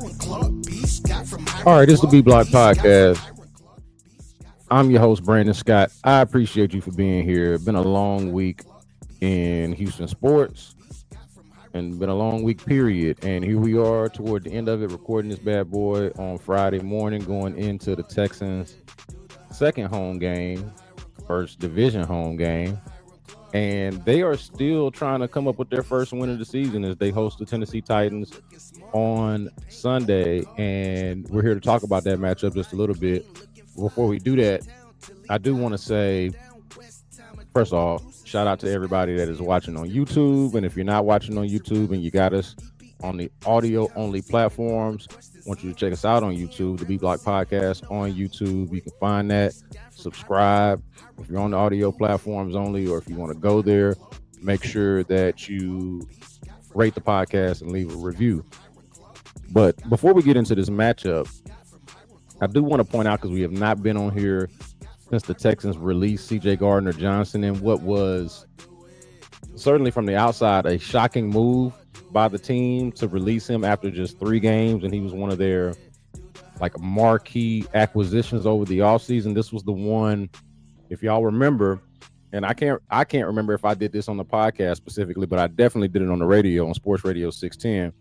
All right, this is the B Block Podcast. I'm your host, Brandon Scott. I appreciate you for being here. Been a long week in Houston sports and been a long week, period. And here we are toward the end of it, recording this bad boy on Friday morning, going into the Texans' second home game, first division home game. And they are still trying to come up with their first win of the season as they host the Tennessee Titans on Sunday. And we're here to talk about that matchup just a little bit. Before we do that, I do want to say, first off, shout out to everybody that is watching on YouTube. And if you're not watching on YouTube and you got us on the audio only platforms, I want you to check us out on YouTube, the B Block Podcast on YouTube. You can find that, subscribe. If you're on the audio platforms only, or if you want to go there, make sure that you rate the podcast and leave a review. But before we get into this matchup, I do want to point out, because we have not been on here since the Texans released CJ Gardner-Johnson in what was certainly from the outside a shocking move by the team to release him after just 3 games. And he was one of their marquee acquisitions over the offseason. This was the one, if y'all remember, and I can't remember if I did this on the podcast specifically, but I definitely did it on the radio, on Sports Radio 610,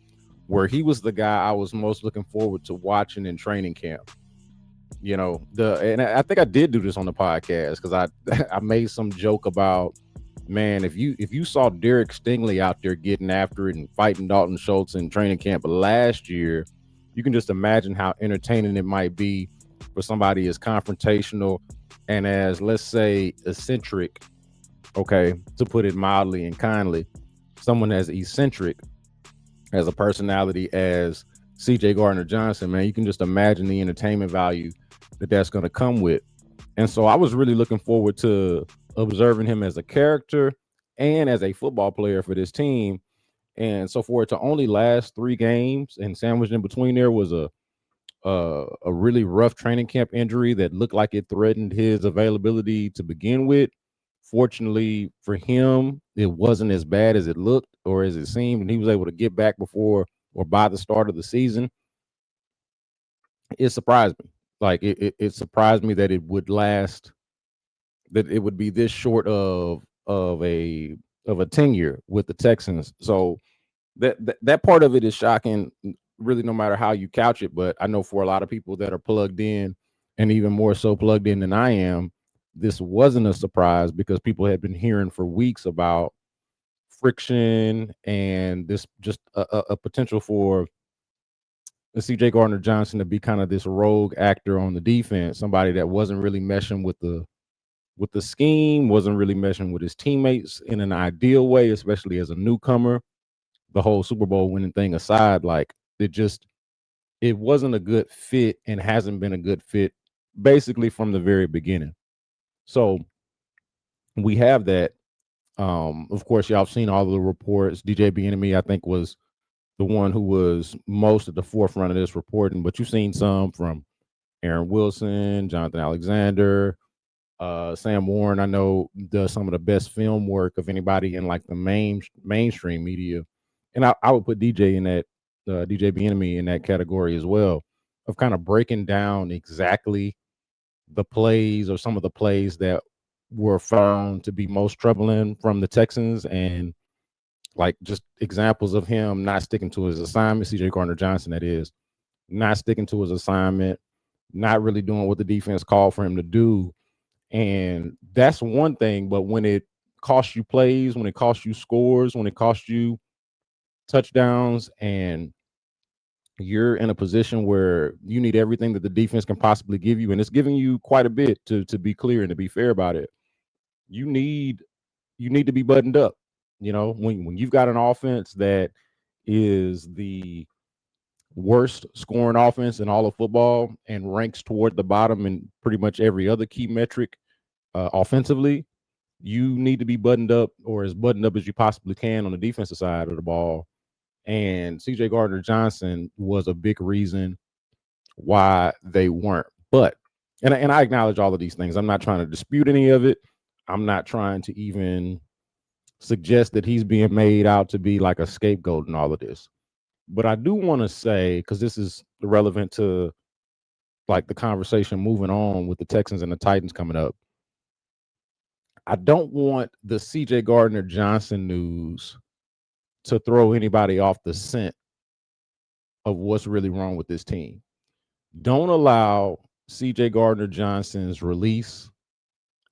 where he was the guy I was most looking forward to watching in training camp. You know, and I think I did do this on the podcast because I made some joke about, man, if you saw Derek Stingley out there getting after it and fighting Dalton Schultz in training camp last year, you can just imagine how entertaining it might be for somebody as confrontational and as, let's say, eccentric, okay, to put it mildly and kindly, someone as eccentric as a personality as CJ Gardner-Johnson. Man, you can just imagine the entertainment value that's going to come with. And so I was really looking forward to observing him as a character and as a football player for this team. And so for it to only last 3 games and sandwiched in between there was a really rough training camp injury that looked like it threatened his availability to begin with. Fortunately for him, it wasn't as bad as it looked or as it seemed, and he was able to get back before or by the start of the season. It surprised me. It surprised me that it would last, that it would be this short of a tenure with the Texans. So that part of it is shocking, really, no matter how you couch it. But I know for a lot of people that are plugged in, and even more so plugged in than I am, this wasn't a surprise because people had been hearing for weeks about friction and this just a potential for CJ Gardner-Johnson to be kind of this rogue actor on the defense, somebody that wasn't really meshing with the scheme, wasn't really meshing with his teammates in an ideal way, especially as a newcomer. The whole Super Bowl winning thing aside, it wasn't a good fit and hasn't been a good fit basically from the very beginning. So we have that. Of course, y'all have seen all of the reports. DJ Bieniemy, I think, was the one who was most at the forefront of this reporting, but you've seen some from Aaron Wilson, Jonathan Alexander, Sam Warren. I know does some of the best film work of anybody in the mainstream media, and I would put DJ in that DJ Bieniemy in that category as well, of kind of breaking down exactly the plays or some of the plays that were found to be most troubling from the Texans, and just examples of him not sticking to his assignment. CJ Gardner-Johnson, that is, not sticking to his assignment, not really doing what the defense called for him to do. And that's one thing, but when it costs you plays, when it costs you scores, when it costs you touchdowns, and you're in a position where you need everything that the defense can possibly give you, and it's giving you quite a bit, to be clear and to be fair about it, you need to be buttoned up. You know, when you've got an offense that is the worst scoring offense in all of football and ranks toward the bottom in pretty much every other key metric offensively, you need to be buttoned up, or as buttoned up as you possibly can on the defensive side of the ball. And CJ Gardner-Johnson was a big reason why they weren't. But, and I acknowledge all of these things. I'm not trying to dispute any of it. I'm not trying to even suggest that he's being made out to be like a scapegoat in all of this. But I do want to say, because this is relevant to like the conversation moving on with the Texans and the Titans coming up. I don't want the CJ Gardner-Johnson news to throw anybody off the scent of what's really wrong with this team. Don't allow CJ Gardner-Johnson's release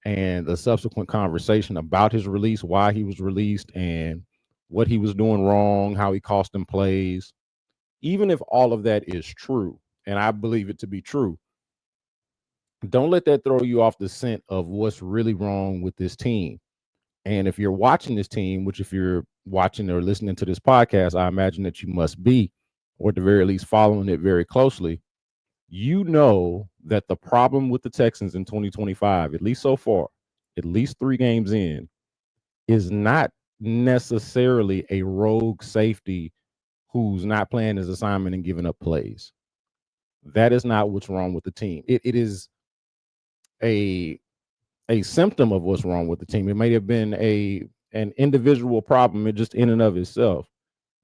and the subsequent conversation about his release, why he was released, and what he was doing wrong, how he cost them plays. Even if all of that is true, and I believe it to be true, don't let that throw you off the scent of what's really wrong with this team. And if you're watching this team, which if you're watching or listening to this podcast, I imagine that you must be, or at the very least following it very closely, you know that the problem with the Texans in 2025, at least so far, at least 3 games in, is not necessarily a rogue safety who's not playing his assignment and giving up plays. That is not what's wrong with the team. It is a symptom of what's wrong with the team. It may have been an individual problem, it just in and of itself,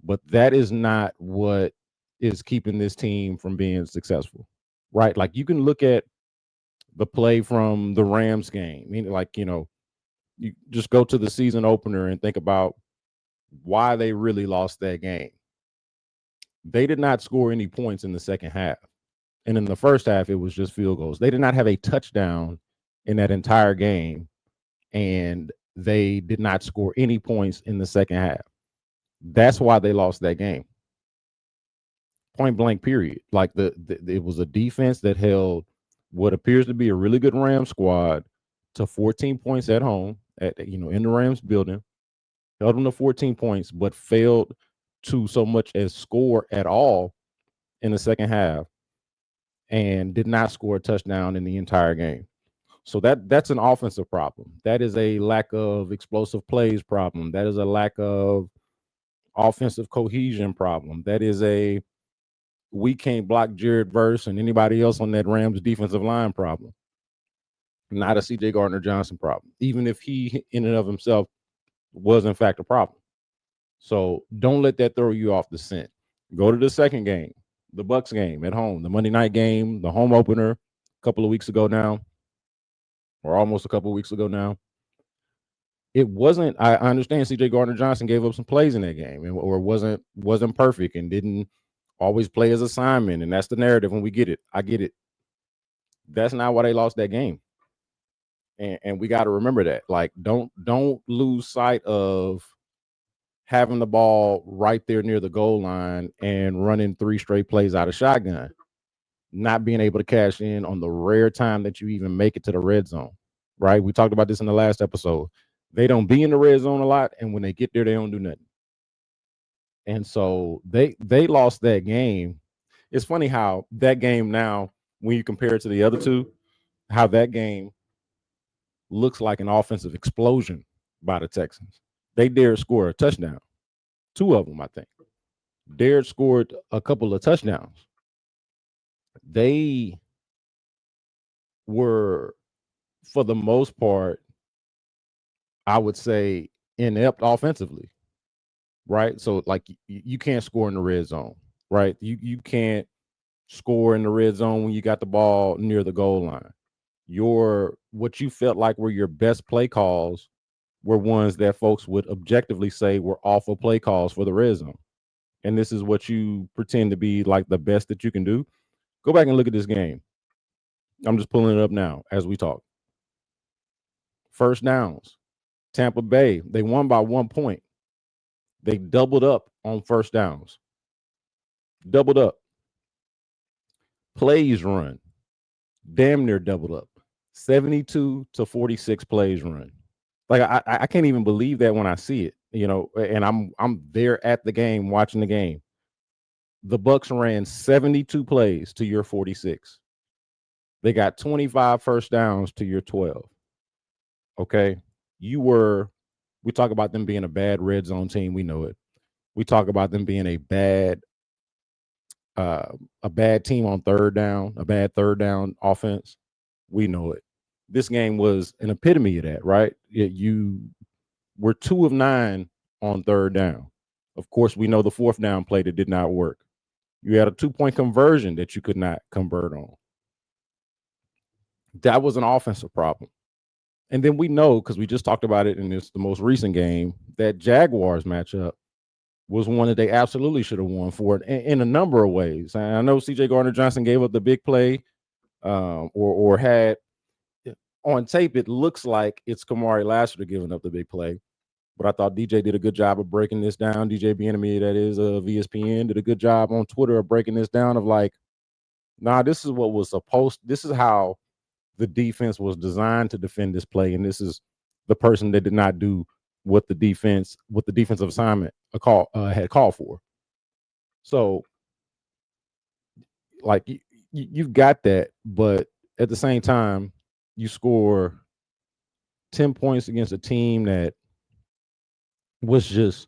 but that is not what is keeping this team from being successful, right? Like you can look at the play from the Rams game. I mean, like you just go to the season opener and think about why they really lost that game. They did not score any points in the second half, and in the first half, it was just field goals. They did not have a touchdown in that entire game, and they did not score any points in the second half. That's why they lost that game. Point blank, period. Like it was a defense that held what appears to be a really good Rams squad to 14 points at home, in the Rams building, held them to 14 points, but failed to so much as score at all in the second half, and did not score a touchdown in the entire game. So that's an offensive problem. That is a lack of explosive plays problem. That is a lack of offensive cohesion problem. That is a we can't block Jared Verse and anybody else on that Rams defensive line problem. Not a CJ Gardner-Johnson problem, even if he in and of himself was in fact a problem. So don't let that throw you off the scent. Go to the second game, the Bucks game at home, the Monday night game, the home opener a couple of weeks ago now, or almost a couple of weeks ago now. It wasn't. I understand CJ Gardner-Johnson gave up some plays in that game, or wasn't perfect and didn't always play his assignment, and that's the narrative when we get it. I get it. That's not why they lost that game, and we got to remember that. Like, don't lose sight of having the ball right there near the goal line and running 3 straight plays out of shotgun, not being able to cash in on the rare time that you even make it to the red zone. Right? We talked about this in the last episode. They don't be in the red zone a lot, and when they get there, they don't do nothing. And so they lost that game. It's funny how that game now, when you compare it to the other two, how that game looks like an offensive explosion by the Texans. They dared score a touchdown, 2 of them, I think. Dared scored a couple of touchdowns. They were, for the most part, I would say, inept offensively. Right? So like you can't score in the red zone, right? You can't score in the red zone when you got the ball near the goal line. What you felt like were your best play calls were ones that folks would objectively say were awful play calls for the red zone. And this is what you pretend to be like the best that you can do. Go back and look at this game. I'm just pulling it up now as we talk. First downs. Tampa Bay, they won by 1 point. They doubled up on first downs. Doubled up. Plays run. Damn near doubled up. 72 to 46 plays run. Like I can't even believe that when I see it, and I'm there at the game watching the game. The Bucks ran 72 plays to your 46. They got 25 first downs to your 12. Okay. We talk about them being a bad red zone team. We know it. We talk about them being a bad team on third down, a bad third down offense. We know it. This game was an epitome of that, right? You were 2 of 9 on third down. Of course, we know the fourth down play that did not work. You had a 2-point conversion that you could not convert on. That was an offensive problem. And then we know, because we just talked about it in the most recent game, that Jaguars matchup was one that they absolutely should have won for it in a number of ways. And I know CJ Gardner-Johnson gave up the big play, or had on tape, it looks like it's Kamari Lassiter giving up the big play. But I thought DJ did a good job of breaking this down. DJ Bieniemy, that is, of ESPN, did a good job on Twitter of breaking this down of like, nah, this is what was supposed. This is how the defense was designed to defend this play, and this is the person that did not do what the defensive assignment had called for. So, like, you've got that, but at the same time, you score 10 points against a team that was just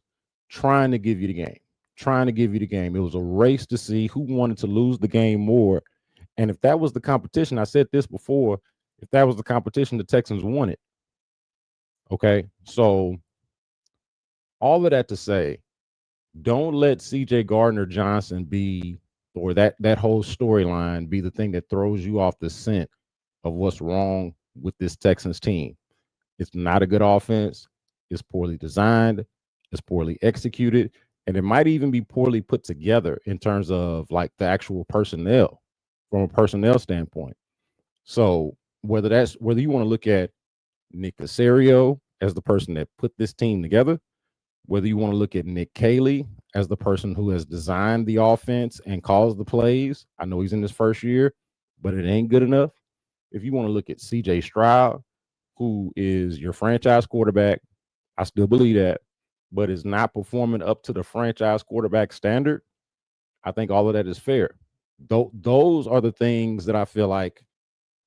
trying to give you the game, It was a race to see who wanted to lose the game more. And if that was the competition, I said this before, if that was the competition, the Texans won it. Okay. So all of that to say, don't let CJ Gardner-Johnson be, or that whole storyline be the thing that throws you off the scent of what's wrong with this Texans team. It's not a good offense. It's poorly designed. It's poorly executed. And it might even be poorly put together in terms of like the actual personnel from a personnel standpoint. So whether you want to look at Nick Caserio as the person that put this team together, whether you want to look at Nick Caley as the person who has designed the offense and calls the plays, I know he's in his first year, but it ain't good enough. If you want to look at CJ Stroud, who is your franchise quarterback, I still believe that, but is not performing up to the franchise quarterback standard, I think all of that is fair. Those are the things that I feel like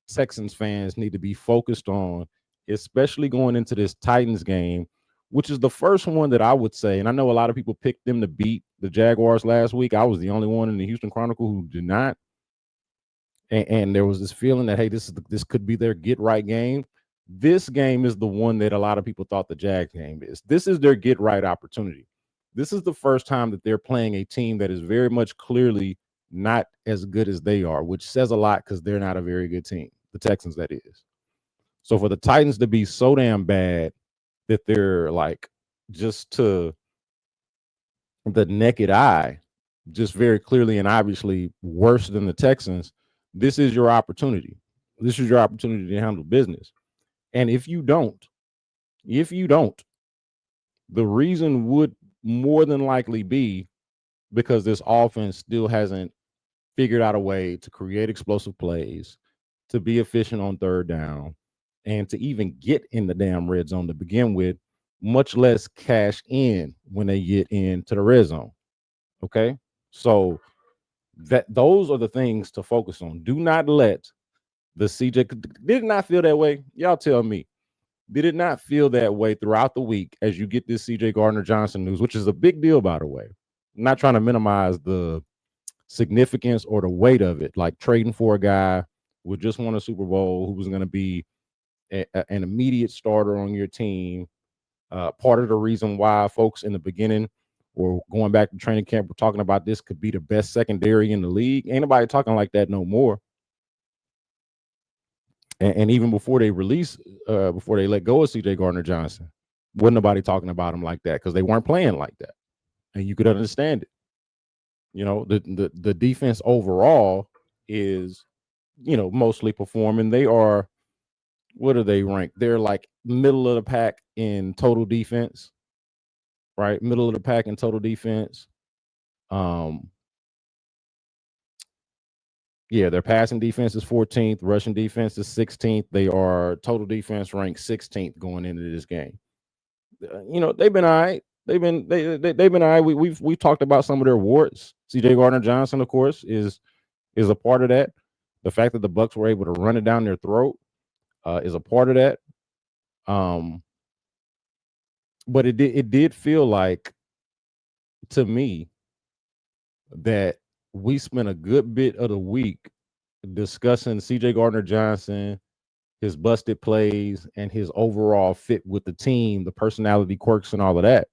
Texans fans need to be focused on, especially going into this Titans game, which is the first one that I would say, and I know a lot of people picked them to beat the Jaguars last week. I was the only one in the Houston Chronicle who did not. And there was this feeling that, hey, this could be their get right game. This game is the one that a lot of people thought the Jags game is. This is their get right opportunity. This is the first time that they're playing a team that is very much clearly not as good as they are, which says a lot because they're not a very good team. The Texans, that is. So for the Titans to be so damn bad that they're like, just to the naked eye, just very clearly and obviously worse than the Texans, this is your opportunity. This is your opportunity to handle business. And if you don't, the reason would more than likely be because this offense still hasn't figured out a way to create explosive plays, to be efficient on third down, and to even get in the damn red zone to begin with, much less cash in when they get into the red zone. Okay. So those are the things to focus on. Do not let the CJ, did it not feel that way? Y'all tell me. Did it not feel that way throughout the week as you get this CJ Gardner-Johnson news, which is a big deal, by the way? I'm not trying to minimize the significance or the weight of it, like trading for a guy who just won a Super Bowl, who was going to be an immediate starter on your team. Part of the reason why folks in the beginning or going back to training camp were talking about this could be the best secondary in the league. Ain't nobody talking like that no more. And even before they before they let go of CJ Gardner-Johnson, wasn't nobody talking about him like that because they weren't playing like that. And you could understand it. You know, the defense overall is, mostly performing. They are, what are they ranked? They're like middle of the pack in total defense, right? Middle of the pack in total defense. Yeah, their passing defense is 14th, rushing defense is 16th. They are total defense ranked 16th going into this game. They've been all right. They've been all right. We've talked about some of their warts. CJ Gardner-Johnson, of course, is a part of that. The fact that the Bucs were able to run it down their throat is a part of that. But it did feel like, to me, that we spent a good bit of the week discussing CJ Gardner-Johnson, his busted plays, and his overall fit with the team, the personality quirks and all of that.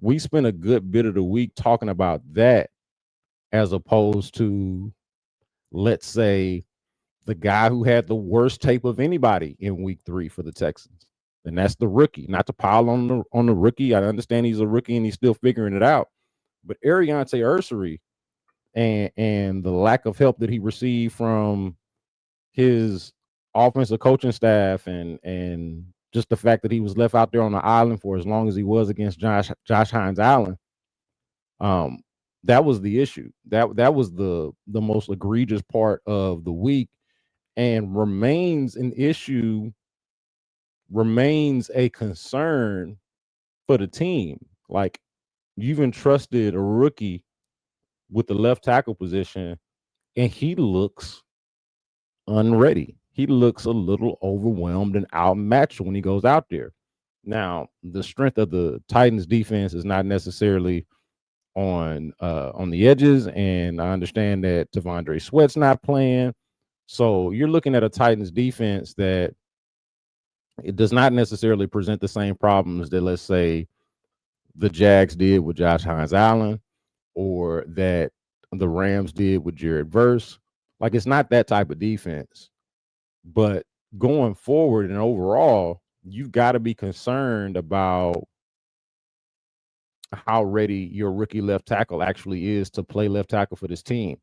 We spent a good bit of the week talking about that as opposed to, let's say, the guy who had the worst tape of anybody in week 3 for the Texans. And that's the rookie. Not to pile on the rookie. I understand he's a rookie and he's still figuring it out. But Ariante Ursary and the lack of help that he received from his offensive coaching staff and just the fact that he was left out there on the island for as long as he was against Josh Hines Allen, um, that was the issue. That was the most egregious part of the week, and remains an issue, remains a concern for the team. Like, you've entrusted a rookie with the left tackle position, and he looks unready. He looks a little overwhelmed and outmatched when he goes out there. Now, the strength of the Titans defense is not necessarily on the edges, and I understand that Tavondre Sweat's not playing. So you're looking at a Titans defense that it does not necessarily present the same problems that, let's say, the Jags did with Josh Hines Allen, or that the Rams did with Jared Verse. Like, it's not that type of defense. But going forward and overall, you've got to be concerned about how ready your rookie left tackle actually is to play left tackle for this team.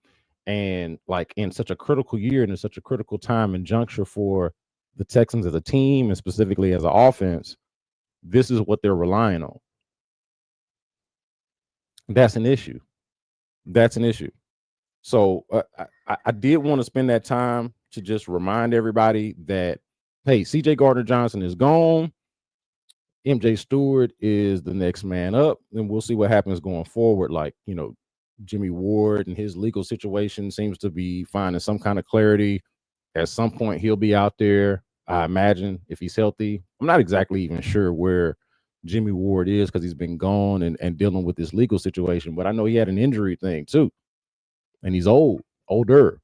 And like, in such a critical year and in such a critical time and juncture for the Texans as a team and specifically as an offense, this is what they're relying on. That's an issue. That's an issue. So I did want to spend that time to just remind everybody that, hey, CJ Gardner-Johnson is gone. MJ Stewart is the next man up, and we'll see what happens going forward. Like, Jimmy Ward and his legal situation seems to be finding some kind of clarity. At some point, he'll be out there, I imagine, if he's healthy. I'm not exactly even sure where Jimmy Ward is because he's been gone and dealing with this legal situation, but I know he had an injury thing too, and he's older.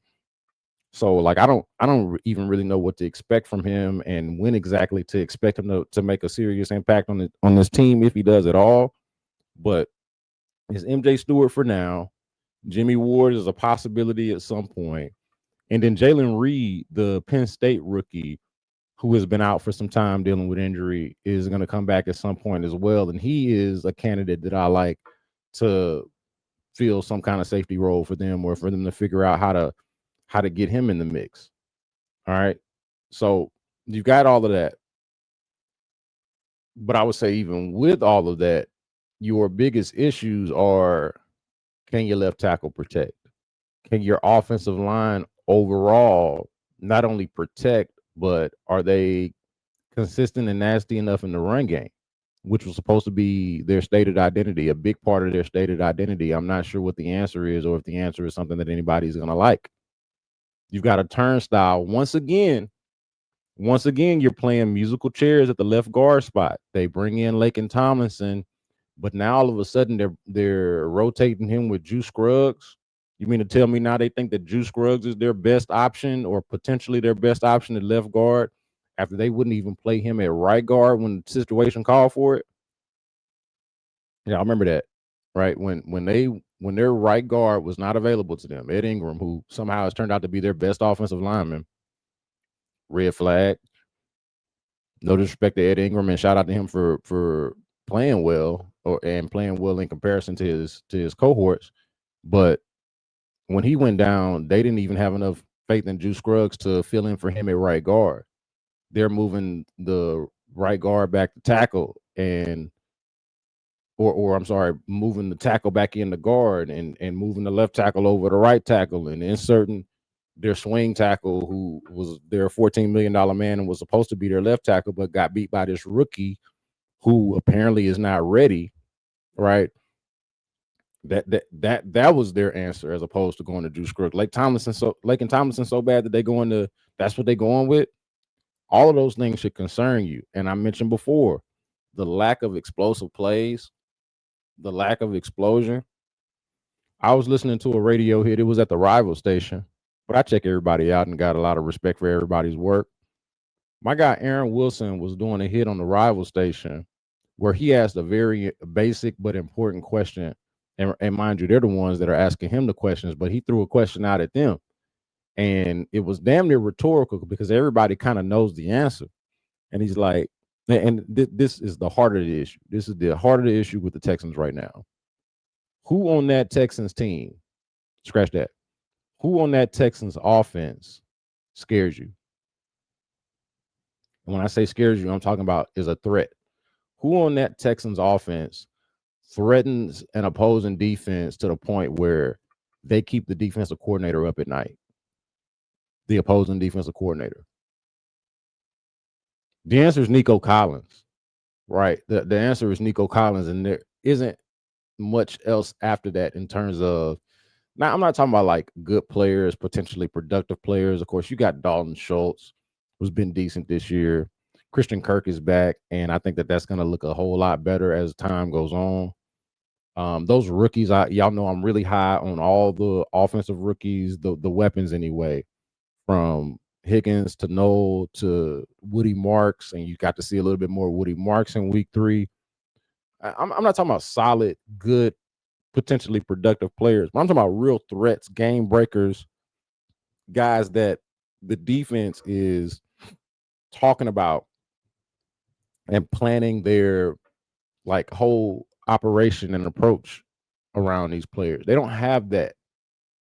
So like, I don't even really know what to expect from him and when exactly to expect him to make a serious impact on this team, if he does at all. But it's MJ Stewart for now. Jimmy Ward is a possibility at some point. And then Jalen Reed, the Penn State rookie, who has been out for some time dealing with injury, is going to come back at some point as well. And he is a candidate that I like to fill some kind of safety role for them, or for them to figure out how to get him in the mix. All right. So you've got all of that. But I would say, even with all of that, your biggest issues are, can your left tackle protect? Can your offensive line overall not only protect, but are they consistent and nasty enough in the run game, which was supposed to be their stated identity, a big part of their stated identity? I'm not sure what the answer is, or if the answer is something that anybody's going to like. You've got a turnstile once again. Once again, you're playing musical chairs at the left guard spot. They bring in Laken Tomlinson, but now all of a sudden they're rotating him with Juice Scruggs. You mean to tell me now they think that Juice Scruggs is their best option, or potentially their best option at left guard, after they wouldn't even play him at right guard when the situation called for it? Yeah, I remember that. Right, when their right guard was not available to them, Ed Ingram, who somehow has turned out to be their best offensive lineman, red flag. No disrespect to Ed Ingram, and shout out to him for playing well, and playing well in comparison to his cohorts. But when he went down, they didn't even have enough faith in Juice Scruggs to fill in for him at right guard. They're moving the right guard back to tackle, and or I'm sorry, moving the tackle back in the guard, and moving the left tackle over to right tackle, and inserting their swing tackle, who was their $14 million man and was supposed to be their left tackle, but got beat by this rookie who apparently is not ready. Right. That was their answer, as opposed to going to Juice Scruggs. Laken Tomlinson so bad that they go into, that's what they going with. All of those things should concern you. And I mentioned before, the lack of explosive plays, the lack of explosion. I was listening to a radio hit. It was at the rival station, but I check everybody out and got a lot of respect for everybody's work. My guy Aaron Wilson was doing a hit on the rival station where he asked a very basic but important question. And mind you, they're the ones that are asking him the questions, but he threw a question out at them. And it was damn near rhetorical because everybody kind of knows the answer. And he's like, this is the heart of the issue. This is the heart of the issue with the Texans right now. Who on that Texans team, scratch that, who on that Texans offense scares you? And when I say scares you, I'm talking about is a threat. Who on that Texans offense threatens an opposing defense to the point where they keep the defensive coordinator up at night? The opposing defensive coordinator. The answer is Nico Collins, right? The answer is Nico Collins, and there isn't much else after that in terms of. Now, I'm not talking about like good players, potentially productive players. Of course, you got Dalton Schultz, who's been decent this year. Christian Kirk is back, and I think that that's going to look a whole lot better as time goes on. Those rookies, y'all know I'm really high on all the offensive rookies, the weapons anyway, from Higgins to Noel to Woody Marks, and you got to see a little bit more Woody Marks in week 3. I'm not talking about solid, good, potentially productive players, but I'm talking about real threats, game breakers, guys that the defense is talking about and planning their like whole operation and approach around these players. They don't have that.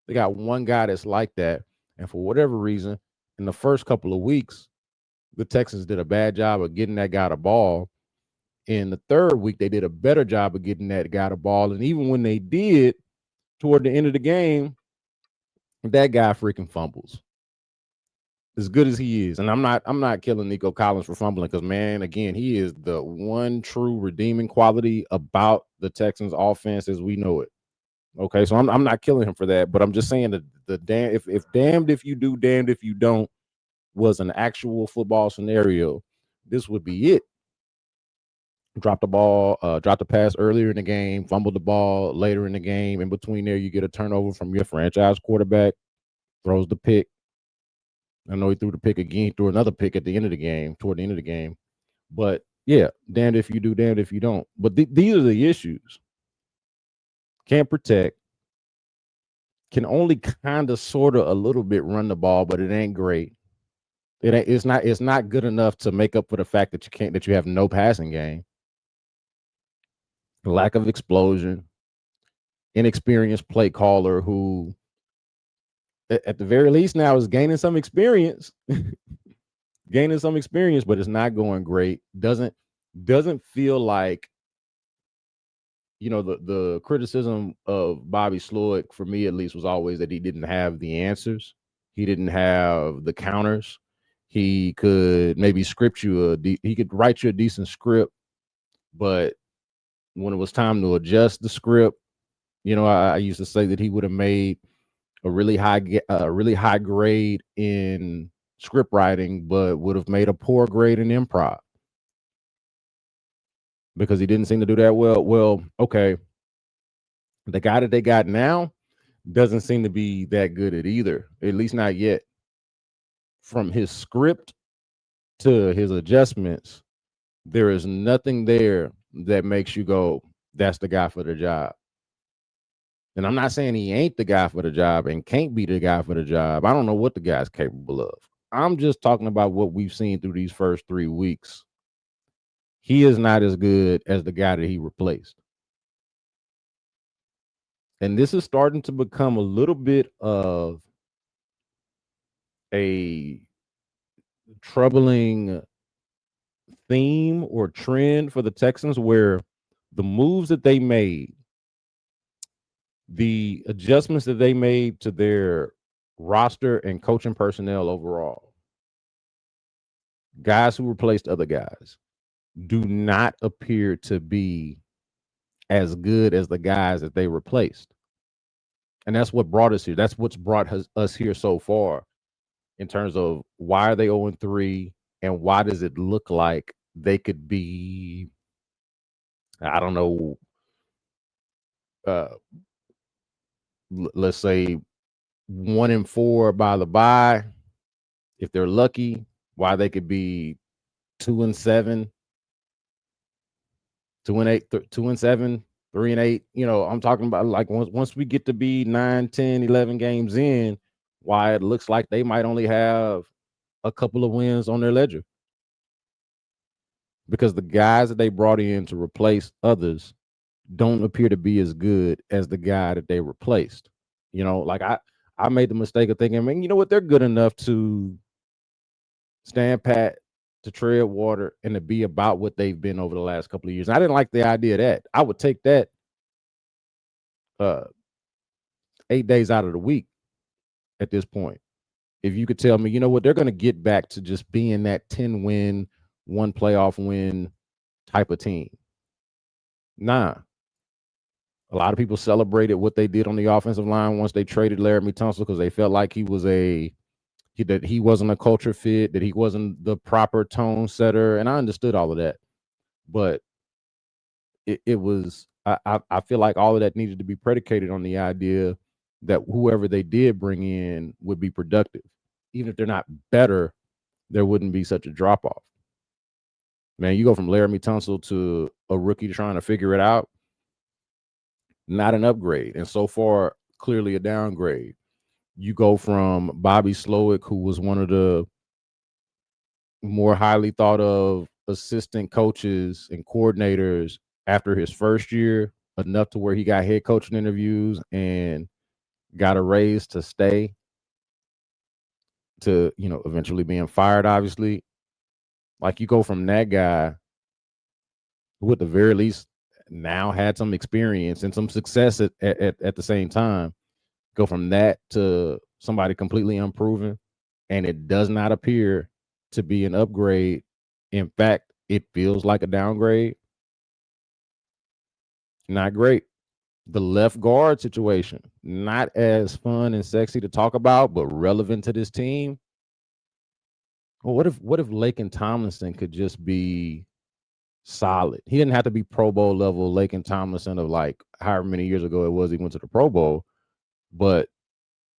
They got one guy that's like that. And for whatever reason, in the first couple of weeks, the Texans did a bad job of getting that guy the ball. In the third week, they did a better job of getting that guy the ball. And even when they did, toward the end of the game, that guy freaking fumbles. As good as he is, and I'm not killing Nico Collins for fumbling because, man, again, he is the one true redeeming quality about the Texans offense as we know it. Okay, so I'm not killing him for that, but I'm just saying that the damn if damned if you do, damned if you don't was an actual football scenario, this would be it. Drop the ball, drop the pass earlier in the game, fumble the ball later in the game. In between there, you get a turnover from your franchise quarterback, throws the pick. I know he threw the pick again, threw another pick at the end of the game, toward the end of the game. But yeah, damned if you do, damned if you don't. But these are the issues. Can't protect, can only kind of sort of a little bit run the ball, but it ain't great. It's not good enough to make up for the fact that you have no passing game. Lack of explosion, inexperienced play caller who at the very least now is gaining some experience. Gaining some experience, but it's not going great. Doesn't feel like, you know, the criticism of Bobby Sloyd, for me at least, was always that he didn't have the answers. He didn't have the counters. He could maybe script you he could write you a decent script, but when it was time to adjust the script, you know, I used to say that he would have made a really high grade in script writing, but would have made a poor grade in improv because he didn't seem to do that well. Well, okay, the guy that they got now doesn't seem to be that good at either, at least not yet. From his script to his adjustments, there is nothing there that makes you go, that's the guy for the job. And I'm not saying he ain't the guy for the job and can't be the guy for the job. I don't know what the guy's capable of. I'm just talking about what we've seen through these first 3 weeks. He is not as good as the guy that he replaced. And this is starting to become a little bit of a troubling theme or trend for the Texans where the moves that they made, the adjustments that they made to their roster and coaching personnel overall, guys who replaced other guys, do not appear to be as good as the guys that they replaced. And that's what brought us here. That's what's brought us here so far in terms of why are they 0-3 and why does it look like they could be, I don't know, let's say 1-4 by the bye, if they're lucky, why they could be 2-7. 2-8, 2-7, 3-8. I'm talking about like once we get to be 9, 10, 11 games in, why it looks like they might only have a couple of wins on their ledger because the guys that they brought in to replace others don't appear to be as good as the guy that they replaced. Like I made the mistake of thinking, man, you know what? They're good enough to stand pat, to tread water, and to be about what they've been over the last couple of years. And I didn't like the idea of that. I would take that 8 days out of the week at this point. If you could tell me, you know what, they're going to get back to just being that 10-win, one playoff win type of team. Nah. A lot of people celebrated what they did on the offensive line once they traded Laramie Tunsil because they felt like he wasn't a culture fit, that he wasn't the proper tone setter, and I understood all of that. But it was I feel like all of that needed to be predicated on the idea that whoever they did bring in would be productive. Even if they're not better, there wouldn't be such a drop off. Man, you go from Laramie Tunsil to a rookie trying to figure it out, not an upgrade. And so far, clearly a downgrade. You go from Bobby Slowick, who was one of the more highly thought of assistant coaches and coordinators after his first year, enough to where he got head coaching interviews and got a raise to stay, to eventually being fired, obviously. Like, you go from that guy who at the very least now had some experience and some success at the same time, go from that to somebody completely unproven, and it does not appear to be an upgrade. In fact, it feels like a downgrade. Not great. The left guard situation, not as fun and sexy to talk about, but relevant to this team. Well, what if Laken Tomlinson could just be solid? He didn't have to be Pro Bowl level Laken Tomlinson of like however many years ago it was he went to the Pro Bowl, but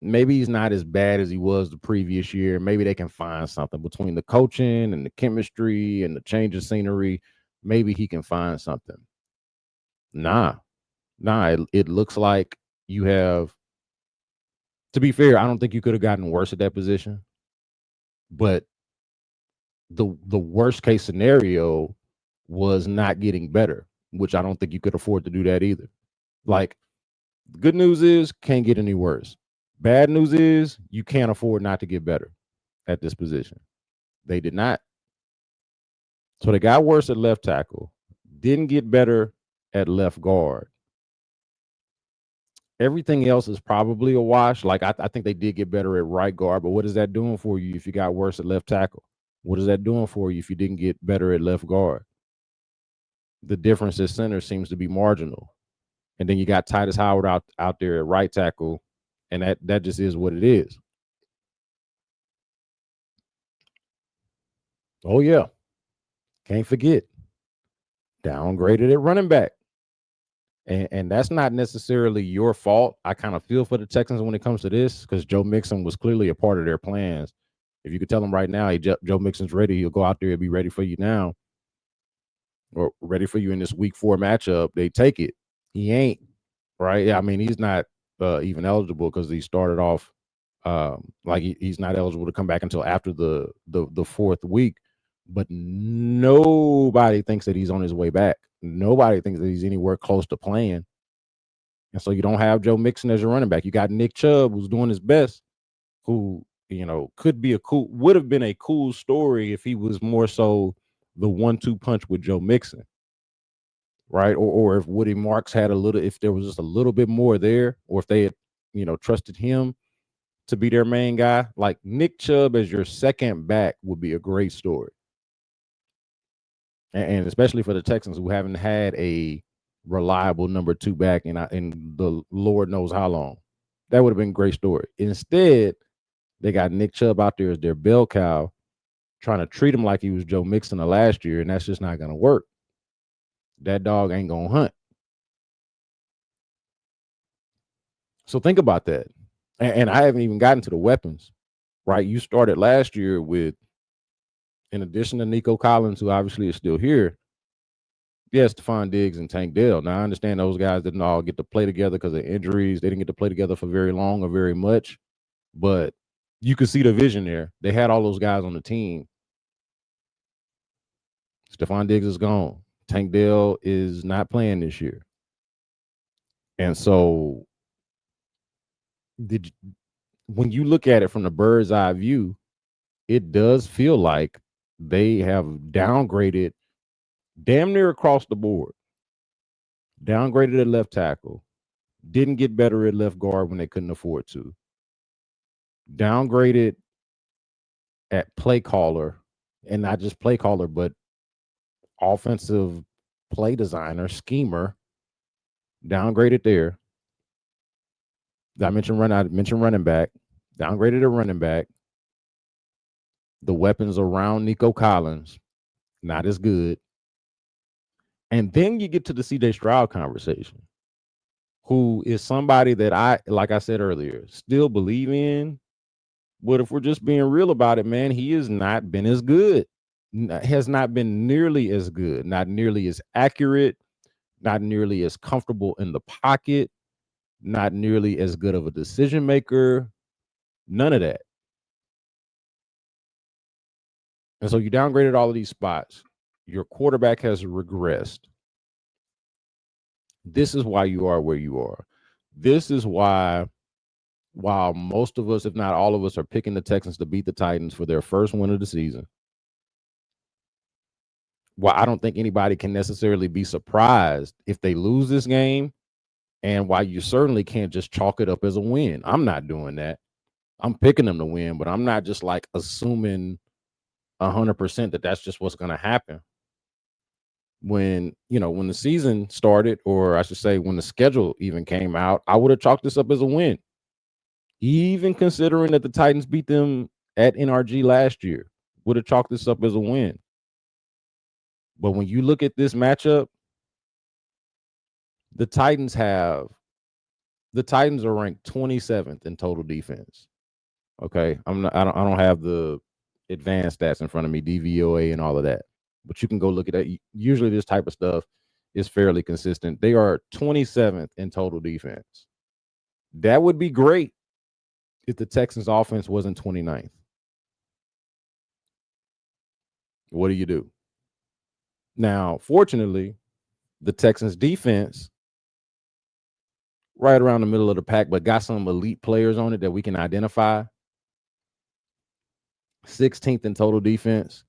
maybe he's not as bad as he was the previous year. Maybe they can find something between the coaching and the chemistry and the change of scenery. Maybe he can find something. Nah, it looks like you have, to be fair, I don't think you could have gotten worse at that position. But the worst case scenario was not getting better, which I don't think you could afford to do that either. Like, the good news is can't get any worse. Bad news is you can't afford not to get better at this position. They did not. So they got worse at left tackle, didn't get better at left guard. Everything else is probably a wash. Like, I think they did get better at right guard, but what is that doing for you if you got worse at left tackle? What is that doing for you if you didn't get better at left guard? The difference at center seems to be marginal. And then you got Titus Howard out there at right tackle, and that just is what it is. Oh, yeah. Can't forget. Downgraded at running back. And that's not necessarily your fault. I kind of feel for the Texans when it comes to this, because Joe Mixon was clearly a part of their plans. If you could tell him right now, hey, Joe Mixon's ready, he'll go out there and be ready for you now, or ready for you in this week 4 matchup, they take it. He ain't, right? Yeah, I mean, he's not even eligible because he started off like he's not eligible to come back until after the 4th week. But nobody thinks that he's on his way back. Nobody thinks that he's anywhere close to playing. And so you don't have Joe Mixon as your running back. You got Nick Chubb, who's doing his best, who, would have been a cool story if he was more so the 1-2 punch with Joe Mixon, right? Or if Woody Marks had if there was just a little bit more there, or if they had, trusted him to be their main guy. Like, Nick Chubb as your second back would be a great story. And especially for the Texans, who haven't had a reliable number 2 back in the Lord knows how long. That would have been a great story. Instead, they got Nick Chubb out there as their bell cow, trying to treat him like he was Joe Mixon of last year, and that's just not going to work. That dog ain't going to hunt. So think about that. And I haven't even gotten to the weapons, right? You started last year with, in addition to Nico Collins, who obviously is still here, Yeah, Stephon Diggs and Tank Dell. Now I understand those guys didn't all get to play together because of injuries. They didn't get to play together for very long or very much, but you could see the vision there. They had all those guys on the team. Stephon Diggs is gone. Tank Dell is not playing this year. And so did when you look at it from the bird's eye view, it does feel like they have downgraded damn near across the board. Downgraded at left tackle, didn't get better at left guard when they couldn't afford to. Downgraded at play caller, and not just play caller, but offensive play designer, schemer. Downgraded there. I mentioned running back. Downgraded a running back. The weapons around Nico Collins, not as good. And then you get to the CJ Stroud conversation, who is somebody that I, like I said earlier, still believe in. But if we're just being real about it, man, he has not been as good. Has not been nearly as good, not nearly as accurate, not nearly as comfortable in the pocket, not nearly as good of a decision maker. None of that. And so you downgraded all of these spots. Your quarterback has regressed. This is why you are where you are. This is why, while most of us, if not all of us, are picking the Texans to beat the Titans for their first win of the season, why I don't think anybody can necessarily be surprised if they lose this game, and why you certainly can't just chalk it up as a win. I'm not doing that. I'm picking them to win, but I'm not just like assuming 100% that that's just what's going to happen. When the season started, or I should say when the schedule even came out, I would have chalked this up as a win. Even considering that the Titans beat them at NRG last year, would have chalked this up as a win. But when you look at this matchup, the Titans are ranked 27th in total defense. Okay, I don't have the advanced stats in front of me, DVOA and all of that, but you can go look at that. Usually, this type of stuff is fairly consistent. They are 27th in total defense. That would be great if the Texans offense wasn't 29th. What do you do? Now, fortunately, the Texans defense right around the middle of the pack, but got some elite players on it that we can identify. 16th in total defense.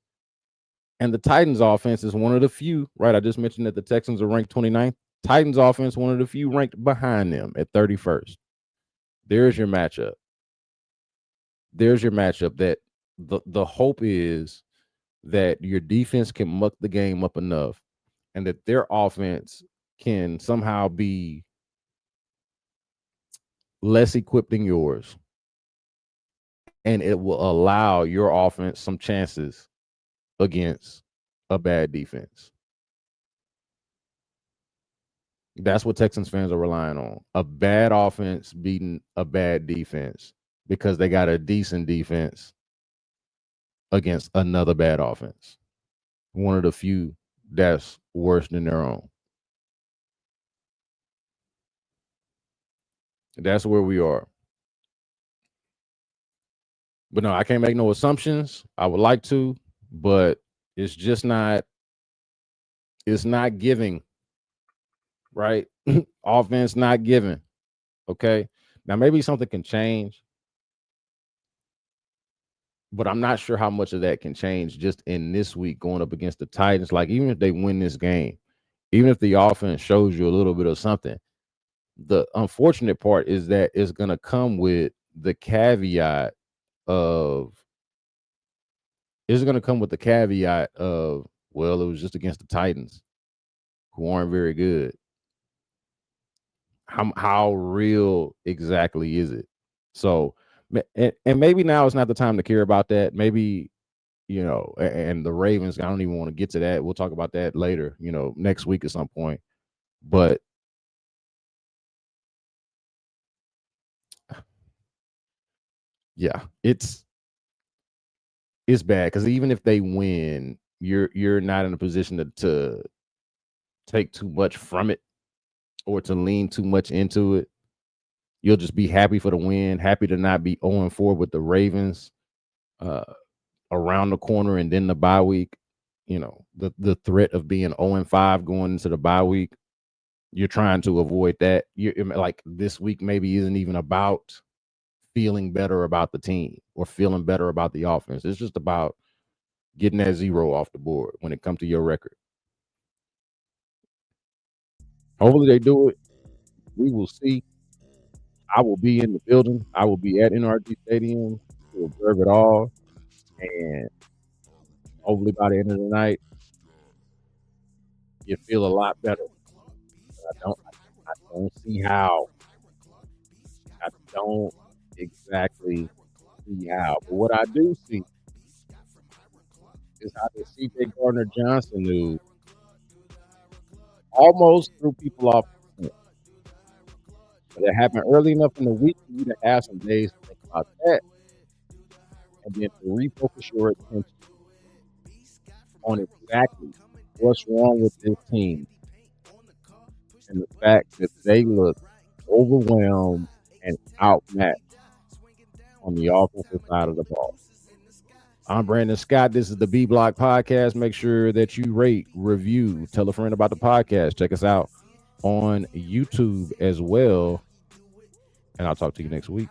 And the Titans offense is one of the few, right? I just mentioned that the Texans are ranked 29th. Titans offense, one of the few ranked behind them at 31st. There's your matchup. That the hope is that your defense can muck the game up enough and that their offense can somehow be less equipped than yours. And it will allow your offense some chances against a bad defense. That's what Texans fans are relying on. A bad offense beating a bad defense because they got a decent defense against another bad offense. One of the few that's worse than their own. That's where we are. But no, I can't make no assumptions. I would like to, but it's just not, it's not giving, right? Offense not giving. Okay. Now maybe something can change, but I'm not sure how much of that can change just in this week going up against the Titans. Like, even if they win this game, even if the offense shows you a little bit of something, the unfortunate part is that it's going to come with the caveat of, well, it was just against the Titans who aren't very good. How real exactly is it? So, and maybe now is not the time to care about that. Maybe, and the Ravens, I don't even want to get to that. We'll talk about that later, next week at some point. But yeah, it's bad because even if they win, you're not in a position to take too much from it or to lean too much into it. You'll just be happy for the win, happy to not be 0-4 with the Ravens uh, around the corner, and then the bye week. You know, the threat of being 0-5 going into the bye week. You're trying to avoid that. You like this week maybe isn't even about feeling better about the team or feeling better about the offense. It's just about getting that 0 off the board when it comes to your record. Hopefully they do it. We will see. I will be in the building. I will be at NRG Stadium to observe it all. And hopefully by the end of the night, you feel a lot better. I don't see how. I don't exactly see how. But what I do see is how the CJ Gardner-Johnson news almost threw people off the scent. But it happened early enough in the week for you to have some days to think about that and then to refocus your attention on exactly what's wrong with this team and the fact that they look overwhelmed and outmatched on the offensive side of the ball. I'm Brandon Scott. This is the B Block Podcast. Make sure that you rate, review, tell a friend about the podcast. Check us out on YouTube as well. And I'll talk to you next week.